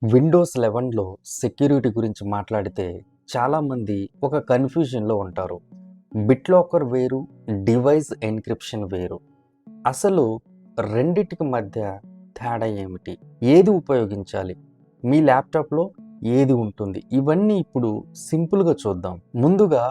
Windows 11లో security గురించి మాట్లాడితే చాలామంది ఒక కన్ఫ్యూజన్లో ఉంటారు. బిట్లాకర్ వేరు, డివైస్ ఎన్క్రిప్షన్ వేరు. అసలు రెండిటికి మధ్య తేడా ఏమిటి? ఏది ఉపయోగించాలి? మీ ల్యాప్టాప్లో ఏది ఉంటుంది? ఇవన్నీ ఇప్పుడు సింపుల్గా చూద్దాం. ముందుగా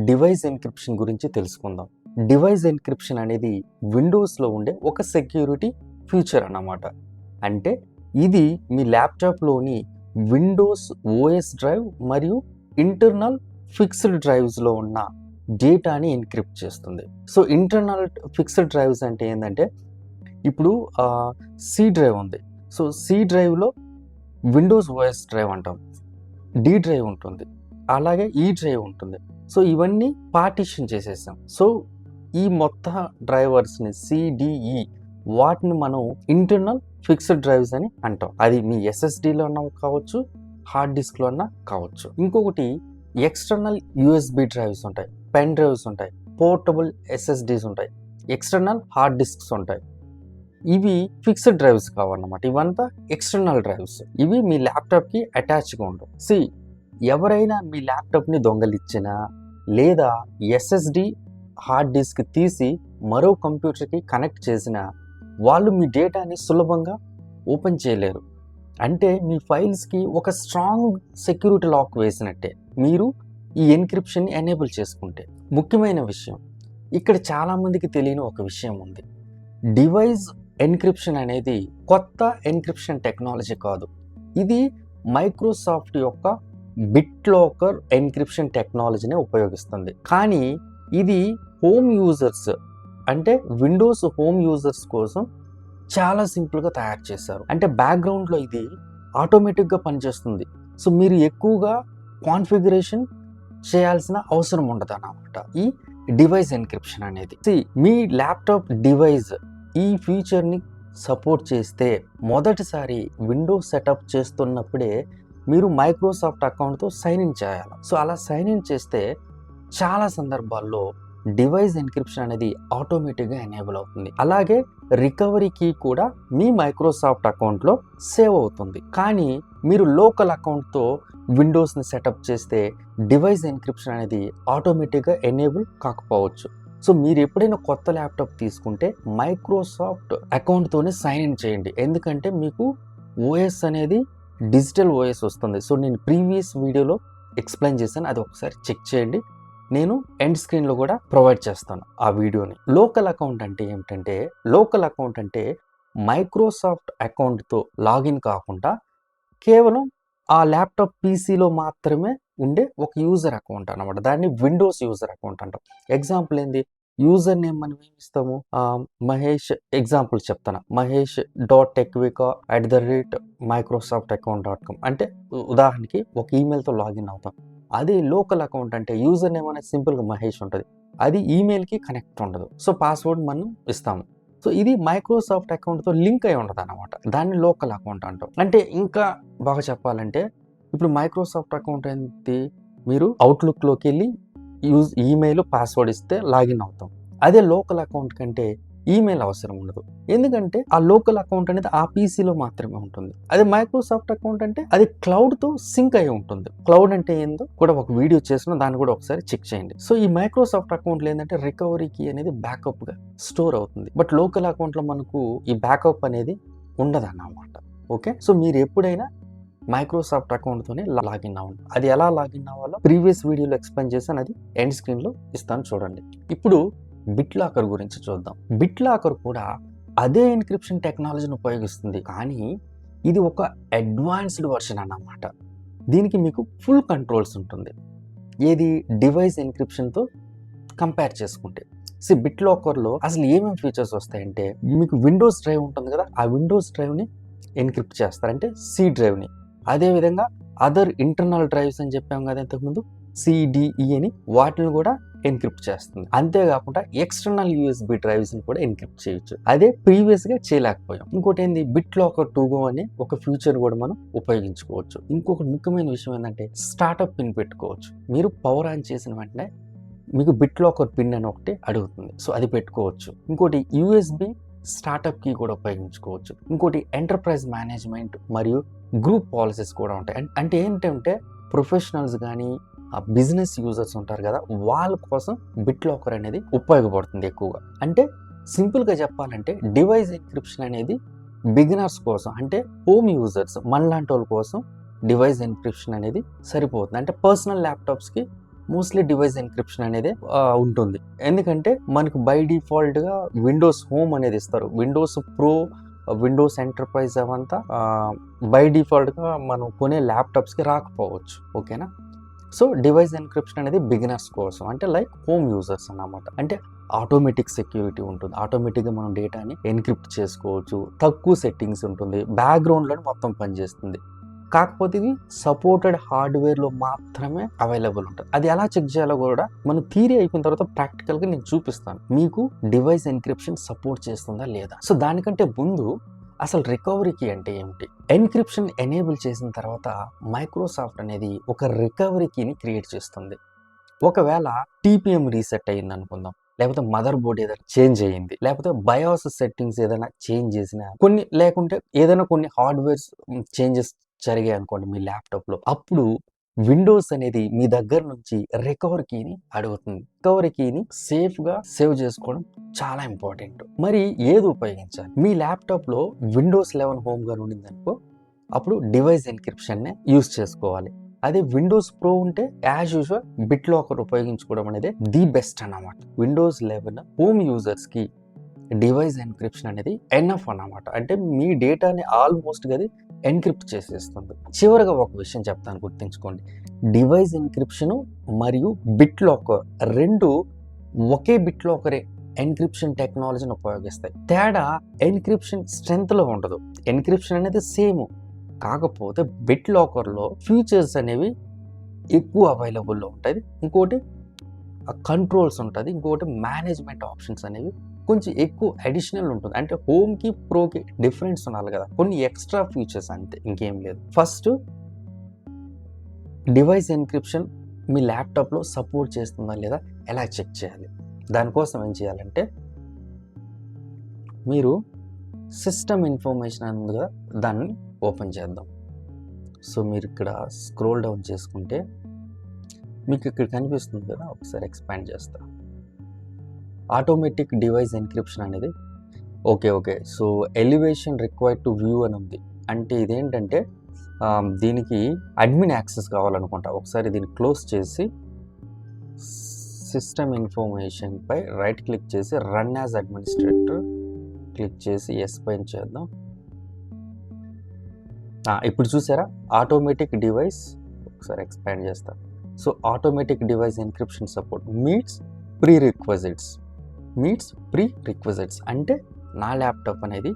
డివైస్ ఎన్క్రిప్షన్ గురించి తెలుసుకుందాం. డివైస్ ఎన్క్రిప్షన్ అనేది విండోస్లో ఉండే ఒక సెక్యూరిటీ ఫీచర్ అన్నమాట. అంటే ఇది మీ ల్యాప్టాప్లోని విండోస్ ఓఎస్ డ్రైవ్ మరియు ఇంటర్నల్ ఫిక్స్డ్ డ్రైవ్స్లో ఉన్న డేటాని ఎన్క్రిప్ట్ చేస్తుంది. సో ఇంటర్నల్ ఫిక్స్డ్ డ్రైవ్స్ అంటే ఏంటంటే ఇప్పుడు సి డ్రైవ్ ఉంది. సో సి డ్రైవ్లో విండోస్ ఓఎస్ డ్రైవ్ అంటాం, డి డ్రైవ్ ఉంటుంది, అలాగే ఈ డ్రైవ్ ఉంటుంది. సో ఇవన్నీ పార్టిషన్ చేసేసాం. సో ఈ మొత్తం డ్రైవర్స్ని సిడిఈ వాటిని మనం ఇంటర్నల్ ఫిక్స్డ్ డ్రైవ్స్ అని అంటాం. అది మీ ఎస్ఎస్డిలో అన్నా కావచ్చు, హార్డ్ డిస్క్లో అన్నా కావచ్చు. ఇంకొకటి ఎక్స్టర్నల్ యూఎస్బి డ్రైవ్స్ ఉంటాయి, పెన్ డ్రైవ్స్ ఉంటాయి, పోర్టబుల్ ఎస్ఎస్డీస్ ఉంటాయి, ఎక్స్టర్నల్ హార్డ్ డిస్క్స్ ఉంటాయి. ఇవి ఫిక్స్డ్ డ్రైవ్స్ కావన్నమాట. ఇవంతా ఎక్స్టర్నల్ డ్రైవ్స్. ఇవి మీ ల్యాప్టాప్కి అటాచ్గా ఉండవు. ఎవరైనా మీ ల్యాప్టాప్ని దొంగలిచ్చినా లేదా ఎస్ఎస్డి హార్డ్ డిస్క్ తీసి మరో కంప్యూటర్కి కనెక్ట్ చేసినా వాళ్ళు మీ డేటాని సులభంగా ఓపెన్ చేయలేరు. అంటే మీ ఫైల్స్కి ఒక స్ట్రాంగ్ సెక్యూరిటీ లాక్ వేసినట్టే మీరు ఈ ఎన్క్రిప్షన్ని ఎనేబుల్ చేసుకుంటే. ముఖ్యమైన విషయం, ఇక్కడ చాలామందికి తెలియని ఒక విషయం ఉంది. డివైస్ ఎన్క్రిప్షన్ అనేది కొత్త ఎన్క్రిప్షన్ టెక్నాలజీ కాదు. ఇది మైక్రోసాఫ్ట్ యొక్క బిట్లాకర్ ఎన్క్రిప్షన్ టెక్నాలజీని ఉపయోగిస్తుంది. కానీ ఇది హోమ్ యూజర్స్ అంటే విండోస్ హోమ్ యూజర్స్ కోసం చాలా సింపుల్గా తయారు చేశారు. అంటే బ్యాక్గ్రౌండ్లో ఇది ఆటోమేటిక్గా పనిచేస్తుంది. సో మీరు ఎక్కువగా కాన్ఫిగరేషన్ చేయాల్సిన అవసరం ఉండదు అన్నమాట ఈ డివైస్ ఎన్క్రిప్షన్ అనేది. మీ ల్యాప్టాప్ డివైస్ ఈ ఫీచర్ని సపోర్ట్ చేస్తే మొదటిసారి విండోస్ సెటప్ చేస్తున్నప్పుడే మీరు మైక్రోసాఫ్ట్ అకౌంట్తో సైన్ ఇన్ చేయాలి. సో అలా సైన్ ఇన్ చేస్తే చాలా సందర్భాల్లో డివైస్ ఎన్క్రిప్షన్ అనేది ఆటోమేటిక్గా ఎనేబుల్ అవుతుంది. అలాగే రికవరీ కీ కూడా మీ మైక్రోసాఫ్ట్ అకౌంట్లో సేవ్ అవుతుంది. కానీ మీరు లోకల్ అకౌంట్తో విండోస్ని సెటప్ చేస్తే డివైస్ ఎన్క్రిప్షన్ అనేది ఆటోమేటిక్గా ఎనేబుల్ కాకపోవచ్చు. సో మీరు ఎప్పుడైనా కొత్త ల్యాప్టాప్ తీసుకుంటే మైక్రోసాఫ్ట్ అకౌంట్తోనే సైన్ ఇన్ చేయండి. ఎందుకంటే మీకు ఓఎస్ అనేది డిజిటల్ ఓఎస్ వస్తుంది. సో నేను ప్రీవియస్ వీడియోలో ఎక్స్ప్లెయిన్ చేశాను, అది ఒకసారి చెక్ చేయండి. నేను ఎండ్ స్క్రీన్లో కూడా ప్రొవైడ్ చేస్తాను ఆ వీడియోని. లోకల్ అకౌంట్ అంటే ఏమిటంటే, లోకల్ అకౌంట్ అంటే మైక్రోసాఫ్ట్ అకౌంట్తో లాగిన్ కాకుండా కేవలం ఆ ల్యాప్టాప్ పీసీలో మాత్రమే ఉండే ఒక యూజర్ అకౌంట్ అనమాట. దాన్ని విండోస్ యూజర్ అకౌంట్ అంటాం. ఎగ్జాంపుల్ ఏంది, యూజర్ నేమ్ మనం ఏమి ఇస్తాము, మహేష్ ఎగ్జాంపుల్ చెప్తాను, mahesh.tekvika@microsoftAccount.com అంటే ఉదాహరణకి ఒక ఈమెయిల్తో లాగిన్ అవుతాం. అదే లోకల్ అకౌంట్ అంటే యూజర్ నేమ్ అనేది సింపుల్గా మహేష్ ఉంటుంది, అది ఈమెయిల్కి కనెక్ట్ ఉండదు. సో పాస్వర్డ్ మనం ఇస్తాము. సో ఇది మైక్రోసాఫ్ట్ అకౌంట్తో లింక్ అయి ఉండదు అనమాట. దాన్ని లోకల్ అకౌంట్ అంటాం. అంటే ఇంకా బాగా చెప్పాలంటే ఇప్పుడు మైక్రోసాఫ్ట్ అకౌంట్ ఏంటి, మీరు అవుట్లుక్లోకి వెళ్ళి ఈమెయిల్ పాస్వర్డ్ ఇస్తే లాగిన్ అవుతాం. అదే లోకల్ అకౌంట్ కంటే ఈమెయిల్ అవసరం ఉండదు. ఎందుకంటే ఆ లోకల్ అకౌంట్ అనేది ఆ పీసీలో మాత్రమే ఉంటుంది. అదే మైక్రోసాఫ్ట్ అకౌంట్ అంటే అది క్లౌడ్తో సింక్ అయి ఉంటుంది. క్లౌడ్ అంటే ఏందో కూడా ఒక వీడియో చేసిన, దాన్ని కూడా ఒకసారి చెక్ చేయండి. సో ఈ మైక్రోసాఫ్ట్ అకౌంట్లో ఏంటంటే రికవరీ కీ అనేది బ్యాకప్గా స్టోర్ అవుతుంది. బట్ లోకల్ అకౌంట్లో మనకు ఈ బ్యాకప్ అనేది ఉండదు అన్నమాట. ఓకే, సో మీరు ఎప్పుడైనా మైక్రోసాఫ్ట్ అకౌంట్తోనే లాగిన్ అవ్వండి. అది ఎలా లాగిన్ అవ్వాలో ప్రీవియస్ వీడియోలో ఎక్స్ప్లెయిన్ చేశాను, అది ఎండ్ స్క్రీన్లో ఇస్తాను చూడండి. ఇప్పుడు బిట్లాకర్ గురించి చూద్దాం. బిట్లాకర్ కూడా అదే ఎన్క్రిప్షన్ టెక్నాలజీని ఉపయోగిస్తుంది, కానీ ఇది ఒక అడ్వాన్స్డ్ వర్షన్ అన్నమాట. దీనికి మీకు ఫుల్ కంట్రోల్స్ ఉంటుంది, ఏది డివైస్ ఎన్క్రిప్షన్తో కంపేర్ చేసుకుంటే. బిట్లాకర్లో అసలు ఏమేమి ఫీచర్స్ వస్తాయంటే, మీకు విండోస్ డ్రైవ్ ఉంటుంది కదా, ఆ విండోస్ డ్రైవ్ని ఎన్క్రిప్ట్ చేస్తారంటే సి డ్రైవ్ని. అదేవిధంగా అదర్ ఇంటర్నల్ డ్రైవ్స్ అని చెప్పాం కదా ఇంతకుముందు, సిడిఈ అని, వాటిని కూడా ఎన్క్రిప్ట్ చేస్తుంది. అంతేకాకుండా ఎక్స్టర్నల్ యూఎస్బి డ్రైవ్స్ని కూడా ఎన్క్రిప్ట్ చేయొచ్చు. అదే ప్రీవియస్గా చేయలేకపోయాం. ఇంకోటి ఏంది, బిట్లాకర్ 2Go అనే ఒక ఫీచర్ కూడా మనం ఉపయోగించుకోవచ్చు. ఇంకొక ముఖ్యమైన విషయం ఏంటంటే స్టార్టప్ పిన్ పెట్టుకోవచ్చు. మీరు పవర్ ఆన్ చేసిన వెంటనే మీకు బిట్లాకర్ పిన్ అని ఒకటి అడుగుతుంది, సో అది పెట్టుకోవచ్చు. ఇంకోటి యూఎస్బి స్టార్టప్ కీ కూడా ఉపయోగించుకోవచ్చు. ఇంకోటి ఎంటర్ప్రైజ్ మేనేజ్మెంట్ మరియు గ్రూప్ పాలసీస్ కూడా ఉంటాయి. అంటే ఏంటంటే ప్రొఫెషనల్స్ కానీ బిజినెస్ యూజర్స్ ఉంటారు కదా, వాళ్ళ కోసం బిట్లాకర్ అనేది ఉపయోగపడుతుంది ఎక్కువగా. అంటే సింపుల్గా చెప్పాలంటే డివైస్ ఎన్క్రిప్షన్ అనేది బిగినర్స్ కోసం, అంటే హోమ్ యూజర్స్ మనలాంటి వాళ్ళ కోసం డివైస్ ఎన్క్రిప్షన్ అనేది సరిపోతుంది. అంటే పర్సనల్ ల్యాప్టాప్స్కి మోస్ట్లీ డివైస్ ఎన్క్రిప్షన్ అనేది ఉంటుంది. ఎందుకంటే మనకు బై డిఫాల్ట్గా విండోస్ హోమ్ అనేది ఇస్తారు. విండోస్ ప్రో, విండోస్ ఎంటర్ప్రైజ్ అవంతా బై డిఫాల్ట్గా మనం కొనే ల్యాప్టాప్స్కి రాకపోవచ్చు. ఓకేనా? సో డివైస్ ఎన్క్రిప్షన్ అనేది బిగినర్స్ కోసం, అంటే లైక్ హోమ్ యూజర్స్ అన్నమాట. అంటే ఆటోమేటిక్ సెక్యూరిటీ ఉంటుంది. ఆటోమేటిక్గా మనం డేటాని ఎన్క్రిప్ట్ చేసుకోవచ్చు. తక్కువ సెట్టింగ్స్ ఉంటుంది. బ్యాక్గ్రౌండ్లో మొత్తం పనిచేస్తుంది. కాకపోతే ఇది సపోర్టెడ్ హార్డ్వేర్లో మాత్రమే అవైలబుల్ ఉంటుంది. అది ఎలా చెక్ చేయాలో కూడా మనం థియరీ అయిపోయిన తర్వాత ప్రాక్టికల్గా నేను చూపిస్తాను మీకు డివైస్ ఎన్క్రిప్షన్ సపోర్ట్ చేస్తుందా లేదా. సో దానికంటే ముందు అసలు రికవరీకి అంటే ఏమిటి? ఎన్క్రిప్షన్ ఎనేబుల్ చేసిన తర్వాత మైక్రోసాఫ్ట్ అనేది ఒక రికవరీ కీని క్రియేట్ చేస్తుంది. ఒకవేళ టీపీఎం రీసెట్ అయ్యింది అనుకుందాం, లేకపోతే మదర్ బోర్డ్ ఏదైనా చేంజ్ అయ్యింది, లేకపోతే బయోస్ సెట్టింగ్స్ ఏదైనా చేంజ్ చేసిన లేకుంటే ఏదైనా కొన్ని హార్డ్వేర్స్ చేంజెస్ జరిగాయి అనుకోండి మీ ల్యాప్టాప్లో, అప్పుడు విండోస్ అనేది మీ దగ్గర నుంచి రికవరీ కీని అడుగుతుంది. రికవరీ కీని సేఫ్గా సేవ్ చేసుకోవడం చాలా ఇంపార్టెంట్. మరి ఏది ఉపయోగించాలి? మీ ల్యాప్టాప్లో విండోస్ 11 హోమ్గా ఉండిందనుకో, అప్పుడు డివైస్ ఎన్క్రిప్షన్నే యూస్ చేసుకోవాలి. అదే విండోస్ ప్రో ఉంటే యాజ్ యూజువల్ బిట్లాకర్ ఉపయోగించుకోవడం అనేది ది బెస్ట్ అన్నమాట. విండోస్ 11 హోమ్ యూజర్స్కి డివైస్ ఎన్క్రిప్షన్ అనేది ఎనఫ్ అన్నమాట. అంటే మీ డేటాని ఆల్మోస్ట్ అది ఎన్క్రిప్ట్ చేసేస్తుంది. చివరిగా ఒక విషయం చెప్తాను, గుర్తుంచుకోండి. డివైస్ ఎన్క్రిప్షన్ మరియు బిట్లాకర్ రెండు ఒకే బిట్లాకరే ఎన్క్రిప్షన్ టెక్నాలజీని ఉపయోగిస్తాయి. తేడా ఎన్క్రిప్షన్ స్ట్రెంత్లో ఉండదు. ఎన్క్రిప్షన్ అనేది సేమ్, కాకపోతే బిట్లాకర్లో ఫీచర్స్ అనేవి ఎక్కువ అవైలబుల్లో ఉంటుంది. ఇంకోటి కంట్రోల్స్ ఉంటుంది. ఇంకోటి మేనేజ్మెంట్ ఆప్షన్స్ అనేవి కొంచెం ఎక్కువ అడిషనల్ ఉంటుంది. అంటే హోమ్కి ప్రోకి డిఫరెన్స్ ఉండాలి కదా, కొన్ని ఎక్స్ట్రా ఫీచర్స్ అంతే, ఇంకేం లేదు. ఫస్ట్ డివైస్ ఎన్క్రిప్షన్ మీ ల్యాప్టాప్లో సపోర్ట్ చేస్తుందా లేదా ఎలా చెక్ చేయాలి? దానికోసం ఏం చేయాలంటే మీరు సిస్టమ్ ఇన్ఫర్మేషన్ ఉంది కదా, దాన్ని ఓపెన్ చేద్దాం. సో మీరు ఇక్కడ స్క్రోల్ డౌన్ చేసుకుంటే మీకు ఇక్కడ కనిపిస్తుంది కదా, ఒకసారి ఎక్స్పాండ్ చేస్తా. ఆటోమేటిక్ డివైస్ ఎన్క్రిప్షన్ అనేది okay. So elevation required to view అని ఉంది. అంటే ఇదేంటంటే దీనికి అడ్మిన్ యాక్సెస్ కావాలనుకుంటా. ఒకసారి దీన్ని క్లోజ్ చేసి సిస్టమ్ ఇన్ఫర్మేషన్ పై రైట్ క్లిక్ చేసి రన్ యాజ్ అడ్మినిస్ట్రేటర్ క్లిక్ చేసి ఎస్ పైన చేద్దాం. ఇప్పుడు చూసారా ఆటోమేటిక్ డివైస్, ఒకసారి ఎక్స్పాండ్ చేస్తా. So automatic device encryption support meets prerequisites అంటే నా ల్యాప్టాప్ అనేది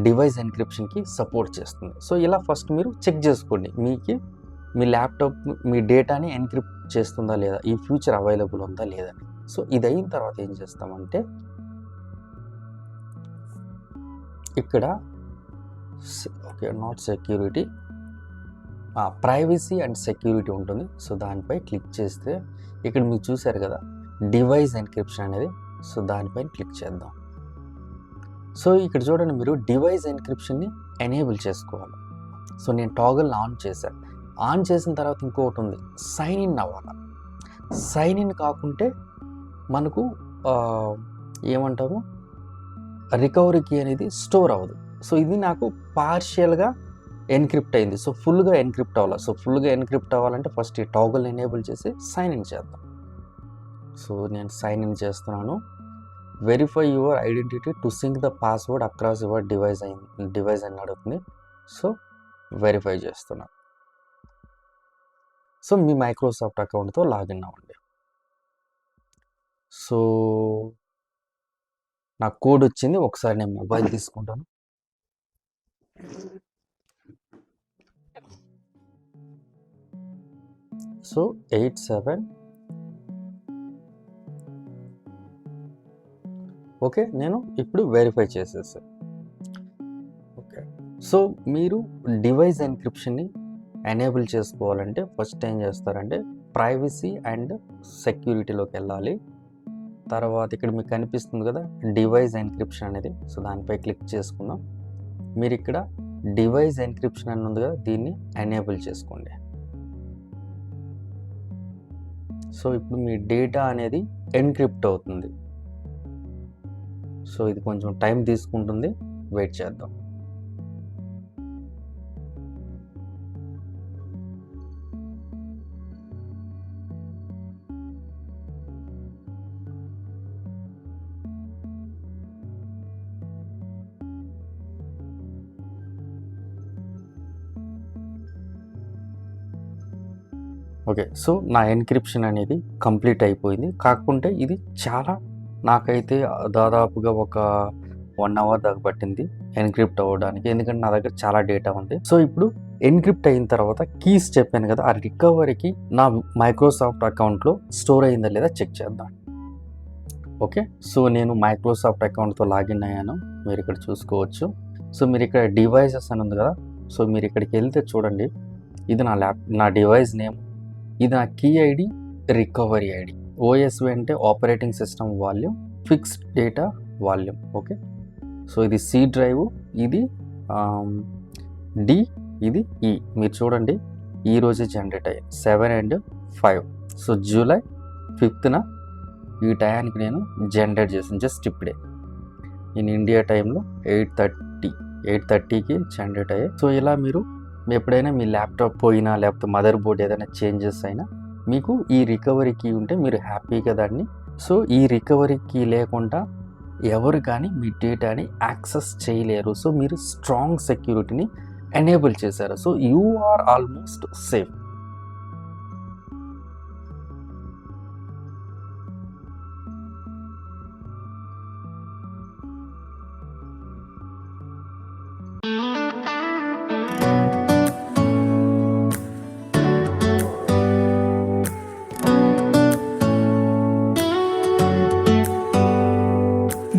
డివైస్ ఎన్క్రిప్షన్కి సపోర్ట్ చేస్తుంది. సో ఇలా ఫస్ట్ మీరు చెక్ చేసుకోండి, మీ ల్యాప్టాప్ మీ డేటాని ఎన్క్రిప్ట్ చేస్తుందా లేదా, ఈ ఫ్యూచర్ అవైలబుల్ ఉందా లేదా. సో ఇది అయిన తర్వాత ఏం చేస్తామంటే ఇక్కడ not security, privacy and security ఉంటుంది. సో దానిపై క్లిక్ చేస్తే ఇక్కడ మీరు చూసారు కదా డివైస్ ఎన్క్రిప్షన్ అనేది. సో దానిపైన క్లిక్ చేద్దాం. సో ఇక్కడ చూడండి, మీరు డివైస్ ఎన్క్రిప్షన్ని ఎనేబుల్ చేసుకోవాలి. సో నేను టాగల్ ఆన్ చేశాను. ఆన్ చేసిన తర్వాత ఇంకొకటి ఉంది, సైన్ ఇన్ అవ్వాలి. సైన్ ఇన్ కాకుంటే మనకు ఏమంటాము రికవరీ కీ అనేది స్టోర్ అవ్వదు. సో ఇది నాకు పార్షియల్గా ఎన్క్రిప్ట్ అయింది. సో ఫుల్గా ఎన్క్రిప్ట్ అవ్వాలి. సో ఫుల్గా ఎన్క్రిప్ట్ అవ్వాలంటే ఫస్ట్ ఈ టాగల్ ఎనేబుల్ చేసి సైన్ ఇన్ చేద్దాం. సో నేను సైన్ ఇన్ చేస్తున్నాను. Verify your identity to sync the password across your device అని అడుగుతుంది. సో వెరిఫై చేస్తున్నా. సో మీ మైక్రోసాఫ్ట్ అకౌంట్తో లాగిన్ అవ్వండి. సో నాకు కోడ్ వచ్చింది. ఒకసారి నేను మొబైల్ తీసుకుంటాను. సో 87 ఓకే, నేను ఇప్పుడు వెరిఫై చేసేసాను. ఓకే, సో మీరు డివైస్ ఎన్క్రిప్షన్ని ఎనేబుల్ చేసుకోవాలంటే ఫస్ట్ ఏం చేస్తారంటే ప్రైవసీ అండ్ సెక్యూరిటీలోకి వెళ్ళాలి. తర్వాత ఇక్కడ మీకు కనిపిస్తుంది కదా డివైస్ ఎన్క్రిప్షన్ అనేది. సో దానిపై క్లిక్ చేసుకుందాం. మీరు ఇక్కడ డివైస్ ఎన్క్రిప్షన్ అని ఉంది కదా, దీన్ని ఎనేబుల్ చేసుకోండి. సో ఇప్పుడు మీ డేటా అనేది ఎన్క్రిప్ట్ అవుతుంది. సో ఇది కొంచెం టైం తీసుకుంటుంది, వెయిట్ చేద్దాం. ఓకే, సో నా ఎన్క్రిప్షన్ అనేది కంప్లీట్ అయిపోయింది. కాకుంటే ఇది చాలా, నాకైతే దాదాపుగా ఒక 1 అవర్ దాకా పట్టింది ఎన్క్రిప్ట్ అవ్వడానికి, ఎందుకంటే నా దగ్గర చాలా డేటా ఉంది. సో ఇప్పుడు ఎన్క్రిప్ట్ అయిన తర్వాత కీస్ చెప్పాను కదా, ఆ రికవరీకి నా మైక్రోసాఫ్ట్ అకౌంట్లో స్టోర్ అయిందా లేదా చెక్ చేద్దాం. ఓకే, సో నేను మైక్రోసాఫ్ట్ అకౌంట్తో లాగిన్ అయ్యాను, మీరు ఇక్కడ చూసుకోవచ్చు. సో మీరు ఇక్కడ డివైసెస్ అని ఉంది కదా, సో మీరు ఇక్కడికి వెళ్తే చూడండి, ఇది నా డివైస్ నేమ్, ఇది నా కీ ఐడి, రికవరీ ఐడి. ఓఎస్వి అంటే operating system volume, fixed data volume. Okay, so ఇది సి డ్రైవ్, ఇది డి, ఇది ఈ. మీరు చూడండి, ఈరోజు జనరేట్ అయ్యాయి 7 and 5. సో జూలై 5th ఈ టయానికి నేను జనరేట్ చేసాను, జస్ట్ ఇప్పుడే ఇన్ ఇండియా టైంలో 8:30కి జనరేట్ అయ్యాయి. సో ఇలా మీరు ఎప్పుడైనా మీ ల్యాప్టాప్ పోయినా లేకపోతే మదర్ బోర్డ్ ఏదైనా చేంజెస్ అయినా మీకు ఈ రికవరీ కీ ఉంటే మీరు హ్యాపీగా దాన్ని, సో ఈ రికవరీ కీ లేకుండా ఎవరు కానీ మీ డేటాని యాక్సెస్ చేయలేరు. సో మీరు స్ట్రాంగ్ సెక్యూరిటీని ఎనేబుల్ చేశారు. So you are almost safe.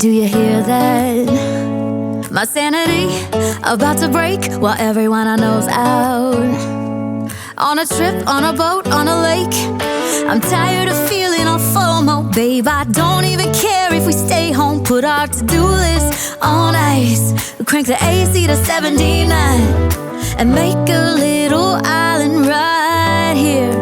Do you hear that? My sanity about to break while everyone I know's out. On a trip, on a boat, on a lake. I'm tired of feeling all FOMO, babe. I don't even care if we stay home. Put our to-do list on ice. Crank the AC to 79 and make a little island right here